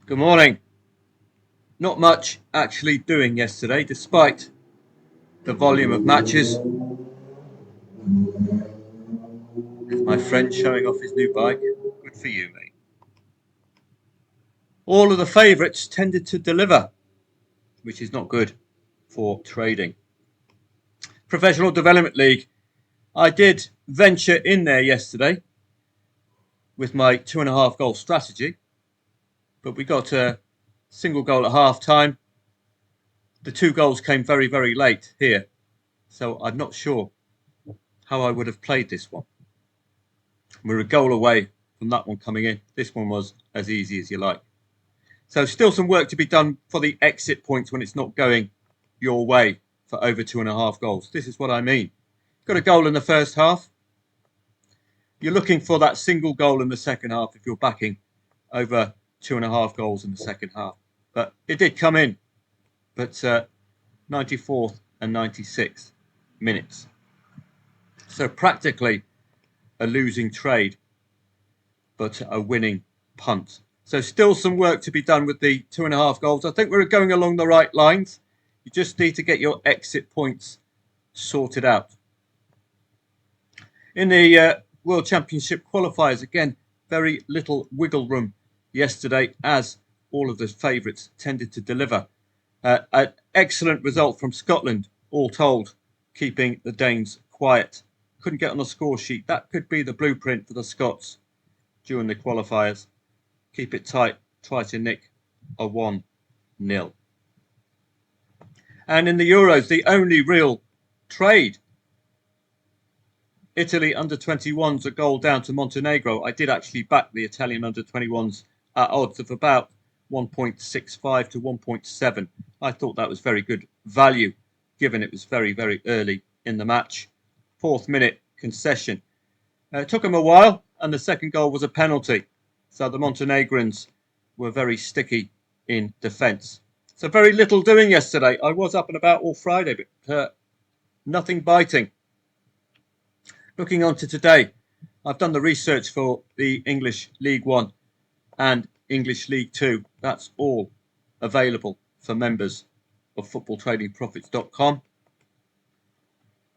Good morning. Not much actually doing yesterday, despite the volume of matches. There's my friend showing off his new bike. Good for you, mate. All of the favourites tended to deliver, which is not good for trading. Professional Development League. I did venture in there yesterday with my 2.5 goal strategy, but we got a single goal at half time. The 2 goals came very, very late here, so I'm not sure how I would have played this one. We're a goal away from that one coming in. This one was as easy as you like. So still some work to be done for the exit points when it's not going your way for over 2.5 goals. This is what I mean. Got a goal in the first half. You're looking for that single goal in the second half if you're backing over 2.5 goals in the second half. But it did come in. But 94th and 96th minutes. So practically a losing trade, but a winning punt. So still some work to be done with the 2.5 goals. I think we're going along the right lines. You just need to get your exit points sorted out. In the World Championship qualifiers, again, very little wiggle room yesterday as all of the favourites tended to deliver. An excellent result from Scotland, all told, keeping the Danes quiet. Couldn't get on the score sheet. That could be the blueprint for the Scots during the qualifiers. Keep it tight, try to nick a 1-0. And in the Euros, the only real trade, Italy under-21s, a goal down to Montenegro. I did actually back the Italian under-21s at odds of about 1.65 to 1.7. I thought that was very good value, given it was very, very early in the match. 4th minute concession. It took them a while, and the second goal was a penalty. So the Montenegrins were very sticky in defence. So very little doing yesterday. I was up and about all Friday, but nothing biting. Looking on to today, I've done the research for the English League One and English League Two. That's all available for members of footballtradingprofits.com.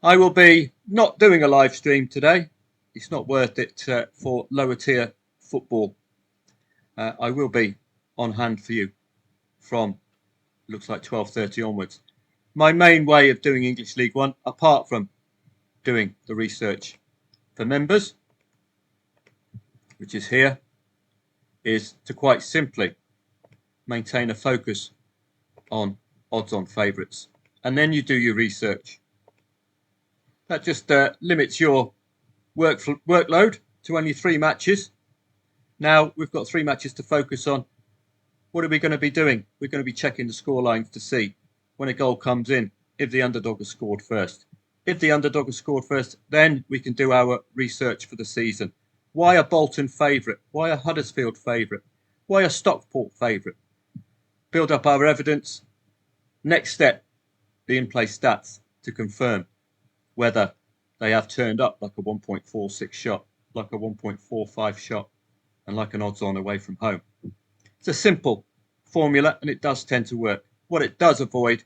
I will be not doing a live stream today. It's not worth it for lower tier football. I will be on hand for you from, looks like 12:30 onwards. My main way of doing English League One, apart from doing the research for members, which is here, is to quite simply maintain a focus on odds-on favourites. And then you do your research. That just limits your workload to only 3 matches. Now we've got 3 matches to focus on. What are we going to be doing? We're going to be checking the score lines to see when a goal comes in, if the underdog has scored first. If the underdog has scored first, then we can do our research for the season. Why a Bolton favourite? Why a Huddersfield favourite? Why a Stockport favourite? Build up our evidence. Next step, the in-play stats to confirm whether they have turned up like a 1.46 shot, like a 1.45 shot, and like an odds-on away from home. It's a simple formula, and it does tend to work. What it does avoid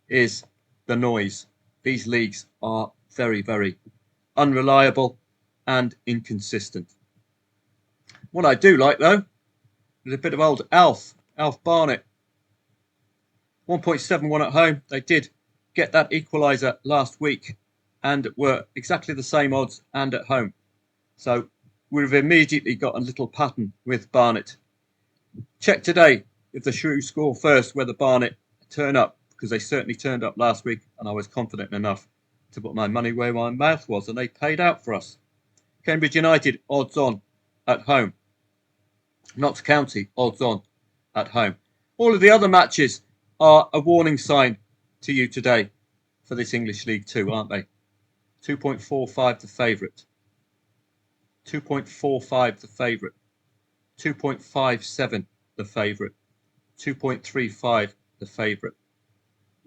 is the noise. These leagues are very, very unreliable and inconsistent. What I do like, though, is a bit of old Alf Barnett. 1.71 at home. They did get that equaliser last week and were exactly the same odds and at home. So we've immediately got a little pattern with Barnett. Check today if the Shrews score first, whether Barnett turn up, because they certainly turned up last week, and I was confident enough to put my money where my mouth was, and they paid out for us. Cambridge United, odds on at home. Notts County, odds on at home. All of the other matches are a warning sign to you today for this English League 2, aren't they? 2.45 the favourite. 2.45 the favourite. 2.57 the favourite. 2.35 the favourite.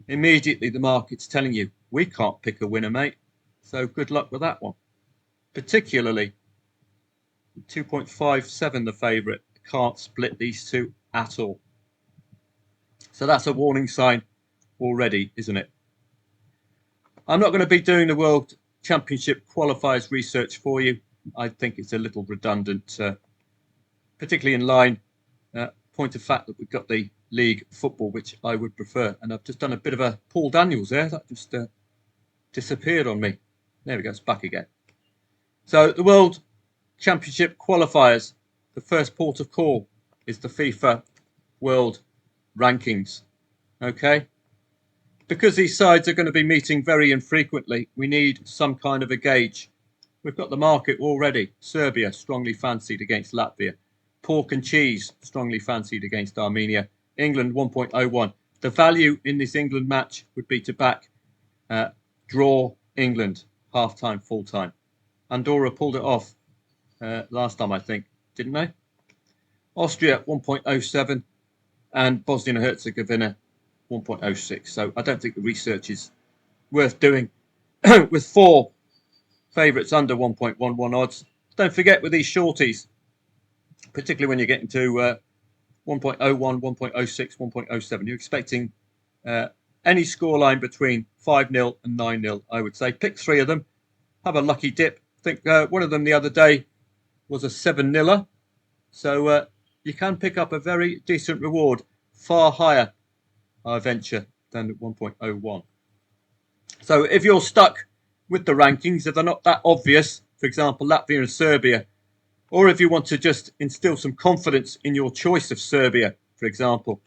Immediately the market's telling you, we can't pick a winner, mate. So good luck with that one. Particularly 2.57 the favourite. Can't split these two at all. So that's a warning sign already, isn't it? I'm not going to be doing the World Championship qualifiers research for you. I think it's a little redundant, particularly in line. Point of fact that we've got the league football, which I would prefer. And I've just done a bit of a Paul Daniels there. That just disappeared on me. There we go. It's back again. So the World Championship qualifiers, the first port of call is the FIFA World Rankings. Okay? Because these sides are going to be meeting very infrequently, we need some kind of a gauge. We've got the market already. Serbia, strongly fancied against Latvia. Pork and cheese, strongly fancied against Armenia. England, 1.01. The value in this England match would be to back draw England, half-time, full-time. Andorra pulled it off last time, I think, didn't they? Austria, 1.07. And Bosnia and Herzegovina, 1.06. So I don't think the research is worth doing with 4 favourites under 1.11 odds. Don't forget with these shorties, particularly when you're getting to 1.01, 1.06, 1.07, you're expecting any scoreline between 5-0 and 9-0, I would say. Pick 3 of them. Have a lucky dip. I think one of them the other day was a 7-0. So you can pick up a very decent reward, far higher, I venture, than 1.01. So if you're stuck with the rankings, if they're not that obvious, for example, Latvia and Serbia, or if you want to just instill some confidence in your choice of Serbia, for example,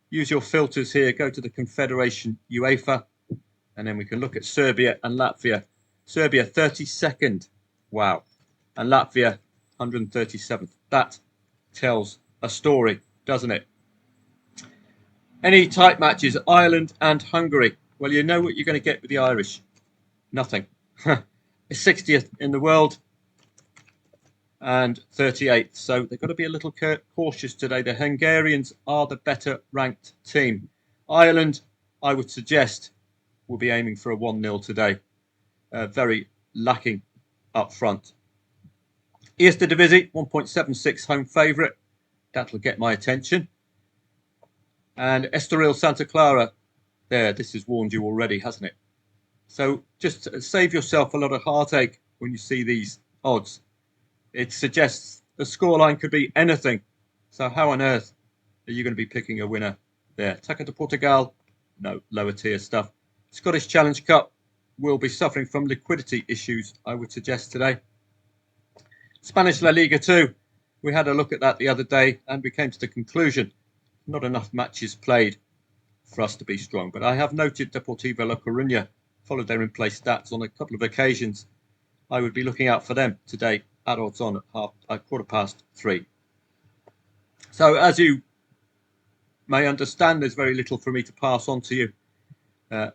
use your filters here, go to the Confederation UEFA, and then we can look at Serbia and Latvia. Serbia, 32nd. Wow. And Latvia, 137th. That tells a story, doesn't it? Any tight matches, Ireland and Hungary. Well, you know what you're going to get with the Irish. Nothing. It's 60th in the world and 38th. So they've got to be a little cautious today. The Hungarians are the better ranked team. Ireland, I would suggest, will be aiming for a 1-0 today. Very lacking up front. Eredivisie, 1.76 home favourite. That'll get my attention. And Estoril Santa Clara, there, this has warned you already, hasn't it? So just save yourself a lot of heartache when you see these odds. It suggests the scoreline could be anything. So how on earth are you going to be picking a winner there? Taca de Portugal, no, lower tier stuff. Scottish Challenge Cup will be suffering from liquidity issues, I would suggest today. Spanish La Liga 2, we had a look at that the other day and we came to the conclusion not enough matches played for us to be strong. But I have noted Deportivo La Coruña followed their in-place stats on a couple of occasions. I would be looking out for them today at odds on at 3:15. So as you may understand, there's very little for me to pass on to you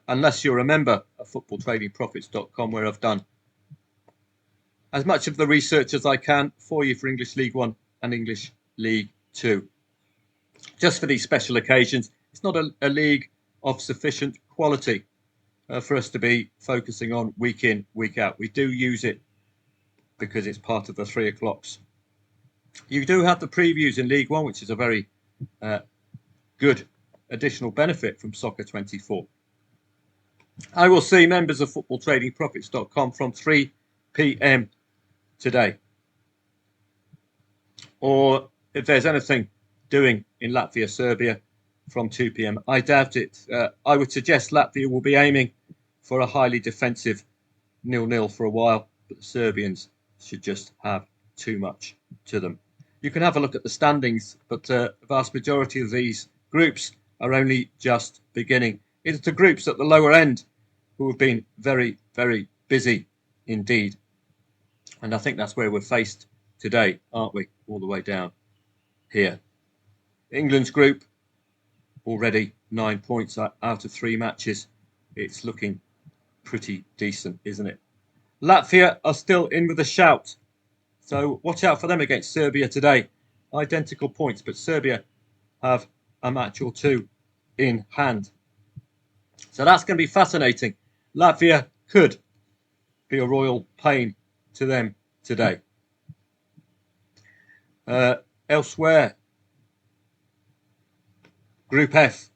unless you're a member of footballtradingprofits.com, where I've done as much of the research as I can for you for English League One and English League Two. Just for these special occasions, it's not a league of sufficient quality for us to be focusing on week in, week out. We do use it because it's part of the 3 o'clocks. You do have the previews in League One, which is a very good additional benefit from Soccer 24. I will see members of footballtradingprofits.com from 3 p.m. today. Or if there's anything doing in Latvia, Serbia from 2 p.m. I doubt it. I would suggest Latvia will be aiming for a highly defensive 0-0 for a while, but the Serbians should just have too much to them. You can have a look at the standings, but the vast majority of these groups are only just beginning. It's the groups at the lower end who have been very, very busy indeed. And I think that's where we're faced today, aren't we? All the way down here. England's group, already 9 points out of 3 matches. It's looking pretty decent, isn't it? Latvia are still in with a shout. So watch out for them against Serbia today. Identical points, but Serbia have a match or 2 in hand. So that's going to be fascinating. Latvia could be a royal pain to them today. Elsewhere, Group F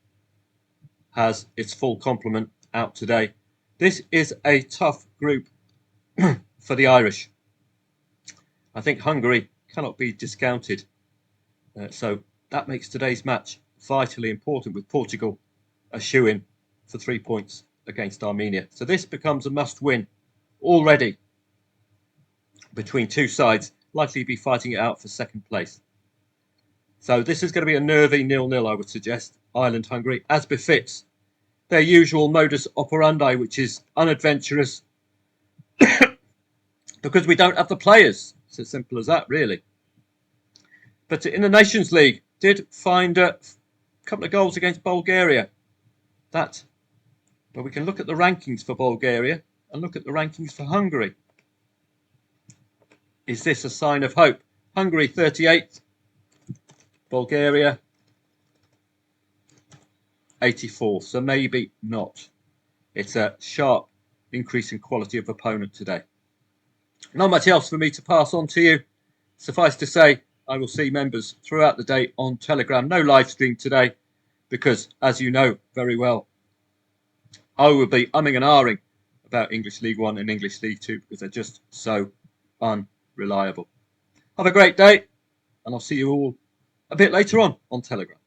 has its full complement out today. This is a tough group for the Irish. I think Hungary cannot be discounted. So that makes today's match vitally important, with Portugal a shoo-in for 3 points against Armenia. So this becomes a must-win already between two sides likely to be fighting it out for second place. So this is going to be a nervy 0-0, I would suggest. Ireland-Hungary, as befits their usual modus operandi, which is unadventurous because we don't have the players. It's as simple as that, really. But in the Nations League, did find a couple of goals against Bulgaria. But we can look at the rankings for Bulgaria and look at the rankings for Hungary. Is this a sign of hope? Hungary 38th, Bulgaria 84th. So maybe not. It's a sharp increase in quality of opponent today. Not much else for me to pass on to you. Suffice to say, I will see members throughout the day on Telegram. No live stream today because, as you know very well, I will be umming and ahhing about English League One and English League Two because they're just so unreliable. Have a great day, and I'll see you all a bit later on Telegram.